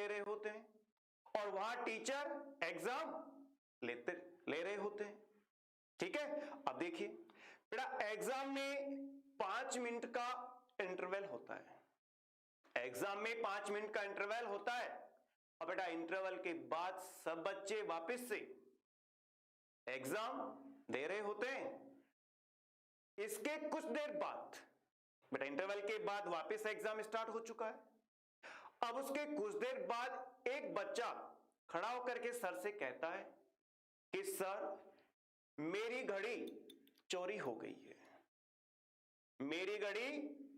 ले रहे होते हैं और वहां टीचर एग्जाम ले रहे होते हैं। ठीक है, अब देखिए बेटा, एग्जाम में 5 मिनट का इंटरवल होता है। एग्जाम में 5 मिनट का इंटरवल होता है और बेटा इंटरवल के बाद सब बच्चे वापस से एग्जाम दे रहे होते हैं। इसके कुछ देर बाद बेटा, इंटरवल के बाद वापस एग्जाम स्टार्ट हो चुका है। अब उसके कुछ देर बाद एक बच्चा खड़ा होकर के सर से कहता है कि सर, मेरी घड़ी चोरी हो गई है। मेरी घड़ी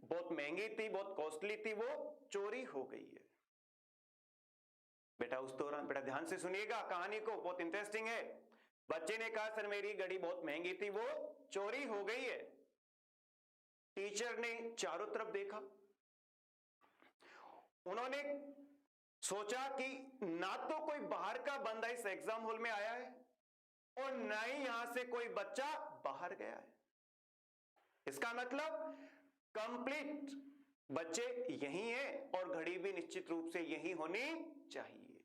बहुत महंगी थी, बहुत कॉस्टली थी, वो चोरी हो गई है। बेटा उस दौरान बेटा ध्यान से सुनिएगा कहानी को, बहुत इंटरेस्टिंग है। बच्चे ने कहा सर मेरी घड़ी बहुत महंगी थी, वो चोरी हो गई है। टीचर ने चारों तरफ देखा। उन्होंने सोचा कि ना तो कोई बाहर का बंदा इस एग्जाम हॉल में आया है और ना ही यहां से कोई बच्चा बाहर गया है। इसका मतलब कंप्लीट बच्चे यही हैं और घड़ी भी निश्चित रूप से यही होनी चाहिए।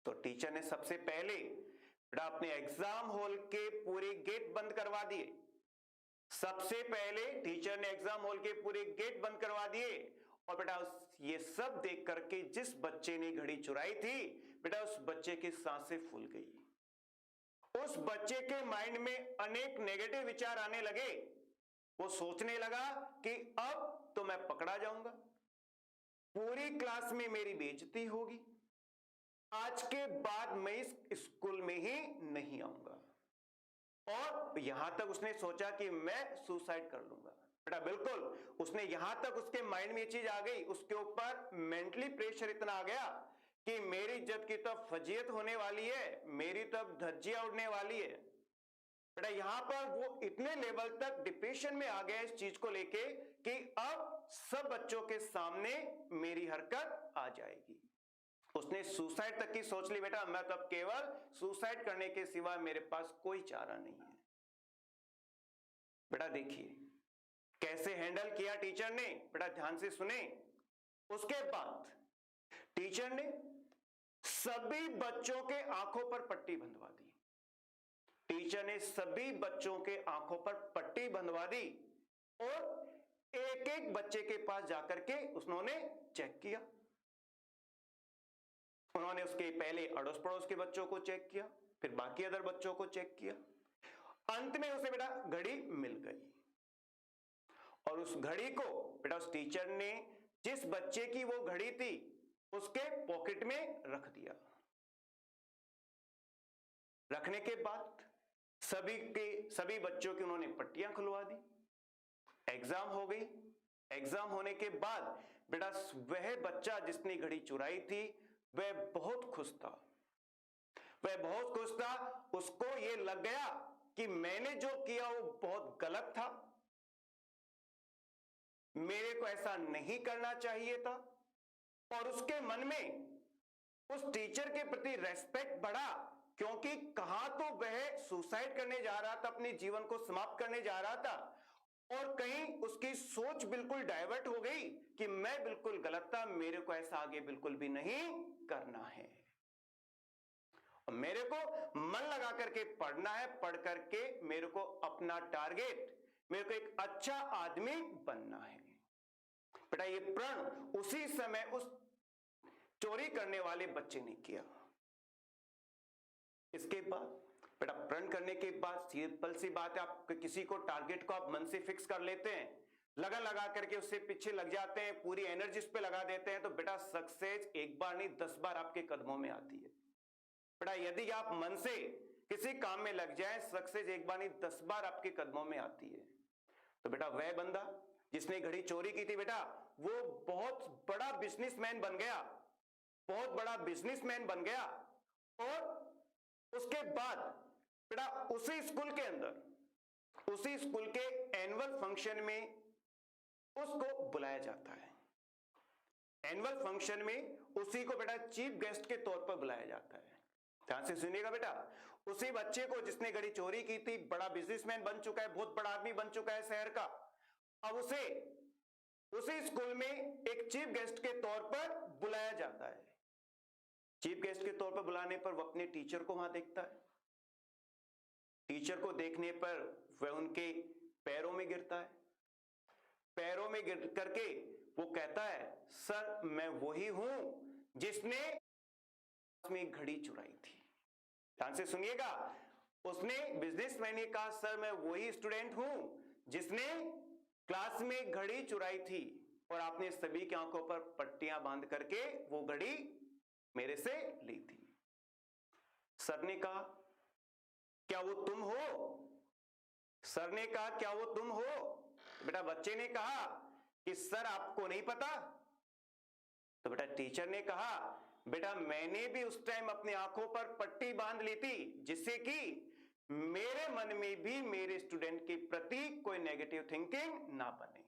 तो टीचर ने सबसे पहले बेटा अपने एग्जाम हॉल के पूरे गेट बंद करवा दिए। सबसे पहले टीचर ने एग्जाम हॉल के पूरे गेट बंद करवा दिए और बेटा ये सब देख करके जिस बच्चे ने घड़ी चुराई थी बेटा, उस बच्चे की सांसें फूल गई। उस बच्चे के माइंड में अनेक नेगेटिव विचार आने लगे। वो सोचने लगा कि अब तो मैं पकड़ा जाऊंगा, पूरी क्लास में मेरी बेइज्जती होगी, आज के बाद मैं इस स्कूल में ही नहीं आऊंगा। और यहां तक उसने सोचा कि मैं सुसाइड कर लूंगा। बेटा बिल्कुल, उसने यहां तक उसके माइंड में ये चीज आ गई, उसके ऊपर मेंटली प्रेशर इतना आ गया कि मेरी इज्जत की तब फजीयत होने वाली है, मेरी तब धज्जियां उड़ने वाली है। बेटा यहां पर वो इतने लेवल तक डिप्रेशन में आ गया इस चीज को लेके कि अब सब बच्चों के सामने मेरी हरकत आ जाएगी। उसने सुसाइड तक की सोच ली। बेटा मैं तब केवल सुसाइड करने के सिवा मेरे पास कोई चारा नहीं है। बेटा देखिए कैसे हैंडल किया टीचर ने, बेटा ध्यान से सुने। उसके बाद टीचर ने सभी बच्चों के आंखों पर पट्टी बंधवा दी। टीचर ने सभी बच्चों के आंखों पर पट्टी बंधवा दी और एक एक बच्चे के पास जाकर के उन्होंने चेक किया। उन्होंने उसके पहले अड़ोस पड़ोस के बच्चों को चेक किया, फिर बाकी अदर बच्चों को चेक किया। अंत में उसे बेटा घड़ी मिल गई और उस घड़ी को बेटा उस टीचर ने जिस बच्चे की वो घड़ी थी उसके पॉकेट में रख दिया। रखने के बाद सभी बच्चों की उन्होंने पट्टियां खुलवा दी। एग्जाम हो गई। एग्जाम होने के बाद बेटा वह बच्चा जिसने घड़ी चुराई थी वह बहुत खुश था। वह बहुत खुश था। उसको यह लग गया कि मैंने जो किया वो बहुत गलत था, मेरे को ऐसा नहीं करना चाहिए था। और उसके मन में उस टीचर के प्रति रेस्पेक्ट बढ़ा, क्योंकि कहां तो वह सुसाइड करने जा रहा था, अपने जीवन को समाप्त करने जा रहा था, और कहीं उसकी सोच बिल्कुल डाइवर्ट हो गई कि मैं बिल्कुल गलत था, मेरे को ऐसा आगे बिल्कुल भी नहीं करना है, और मेरे को मन लगा करके पढ़ना है, पढ़ करके मेरे को अपना टारगेट, मेरे को एक अच्छा आदमी बनना है। बेटा ये प्रण उसी समय उस चोरी करने वाले बच्चे ने किया। इसके बाद बेटा प्रण करने के बाद सिंपल सी बात है, आप किसी को टारगेट को आप मन से फिक्स कर लेते हैं, लगन लगा करके उससे पीछे लग जाते हैं, पूरी एनर्जी उस पे लगा देते हैं, तो बेटा सक्सेस एक बार नहीं 10 बार आपके कदमों में आती है। बेटा यदि आप मन से किसी काम में लग जाएं, सक्सेस एक बार नहीं 10 बार आपके कदमों में आती है। तो बेटा वह बंदा जिसने घड़ी चोरी की थी बेटा, वो बहुत बड़ा बिजनेसमैन बन गया, बहुत बड़ा बिजनेसमैन बन गया। और उसके बाद बेटा उसी स्कूल के अंदर, उसी स्कूल के एनुअल फंक्शन में उसको बुलाया जाता है। एनुअल फंक्शन में उसी को बेटा चीफ गेस्ट के तौर पर बुलाया जाता है। ध्यान से सुनिएगा बेटा, उसी बच्चे को जिसने घड़ी चोरी की थी, बड़ा बिजनेसमैन बन चुका है, बहुत बड़ा आदमी बन चुका है शहर का, अब उसे उसी स्कूल में एक चीफ गेस्ट के तौर पर बुलाया जाता है। जाता है। चीफ गेस्ट के तौर पर बुलाने पर वो अपने टीचर को वहां देखता है। टीचर को देखने पर वह उनके पैरों में गिरता है। पैरों में गिर करके वो कहता है, सर मैं वही हूं जिसने में घड़ी चुराई थी। ध्यान से सुनिएगा, उसने बिजनेसमैन ने कहा, सर मैं वही स्टूडेंट हूं जिसने क्लास में घड़ी चुराई थी और आपने सभी की आंखों पर पट्टियां बांध करके वो घड़ी मेरे से ली थी। सर ने कहा, क्या वो तुम हो? सर ने कहा, क्या वो तुम हो? बेटा बच्चे ने कहा कि सर आपको नहीं पता। तो बेटा टीचर ने कहा, बेटा मैंने भी उस टाइम अपनी आंखों पर पट्टी बांध ली थी जिससे कि मेरे मन में भी मेरे स्टूडेंट के प्रति कोई नेगेटिव थिंकिंग ना बने।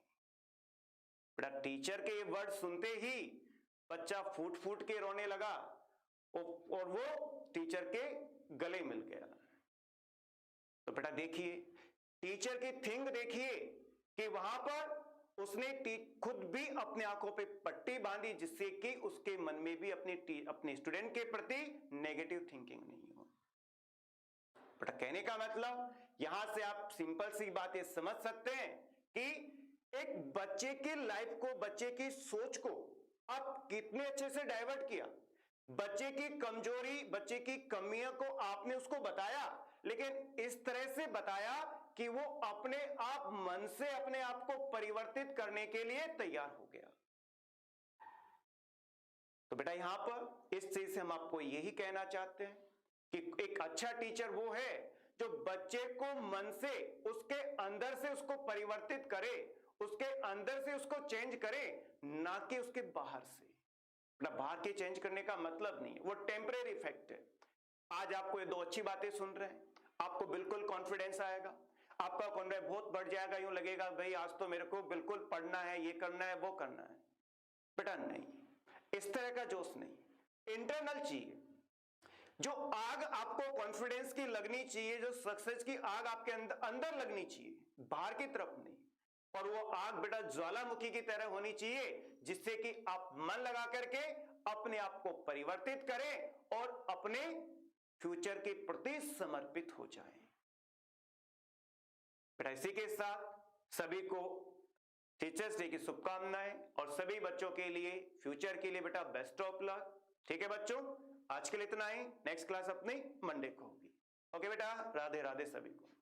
बेटा टीचर के ये वर्ड सुनते ही बच्चा फूट फूट के रोने लगा और वो टीचर के गले मिल गया। तो बेटा देखिए, टीचर की थिंग देखिए कि वहां पर उसने खुद भी अपने आंखों पे पट्टी बांधी जिससे कि उसके मन में भी अपने स्टूडेंट के प्रति नेगेटिव थिंकिंग नहीं हो। बेटा कहने का मतलब यहां से आप सिंपल सी बात ये समझ सकते हैं कि एक बच्चे की लाइफ को, बच्चे की सोच को आप कितने अच्छे से डाइवर्ट किया। बच्चे की कमजोरी, बच्चे की कमियों को आपने उसको बताया, लेकिन इस तरह से बताया कि वो अपने आप मन से अपने आप को परिवर्तित करने के लिए तैयार हो गया। तो बेटा यहां पर इस चीज से हम आपको यही कहना चाहते हैं कि एक अच्छा टीचर वो है जो बच्चे को मन से, उसके अंदर से उसको परिवर्तित करे, उसके अंदर से उसको चेंज करे, ना कि उसके बाहर से। बाहर के चेंज करने का मतलब नहीं, वो टेम्परेरी इफेक्ट है। आज आपको ये दो अच्छी बातें सुन रहे हैं, आपको बिल्कुल कॉन्फिडेंस आएगा, आपका कॉन्फिडेंस बहुत बढ़ जाएगा, यूं लगेगा भाई आज तो मेरे को बिल्कुल पढ़ना है, ये करना है, वो करना है। बेटा नहीं, इस तरह का जोश नहीं, इंटरनल चाहिए। जो आग आपको कॉन्फिडेंस की लगनी चाहिए, जो सक्सेस की आग आपके अंदर लगनी चाहिए, बाहर की तरफ नहीं। और वो आग बेटा ज्वालामुखी की तरह होनी चाहिए जिससे कि आप मन लगा करके अपने आप को परिवर्तित करें और अपने फ्यूचर के प्रति समर्पित हो जाएं। बेटा इसी के साथ सभी को टीचर्स डे की शुभकामनाएं और सभी बच्चों के लिए फ्यूचर के लिए बेटा बेस्ट ऑफ लक। ठीक है बच्चों, आज के लिए इतना ही। नेक्स्ट क्लास अपनी मंडे को होगी। ओके बेटा, राधे राधे सभी को।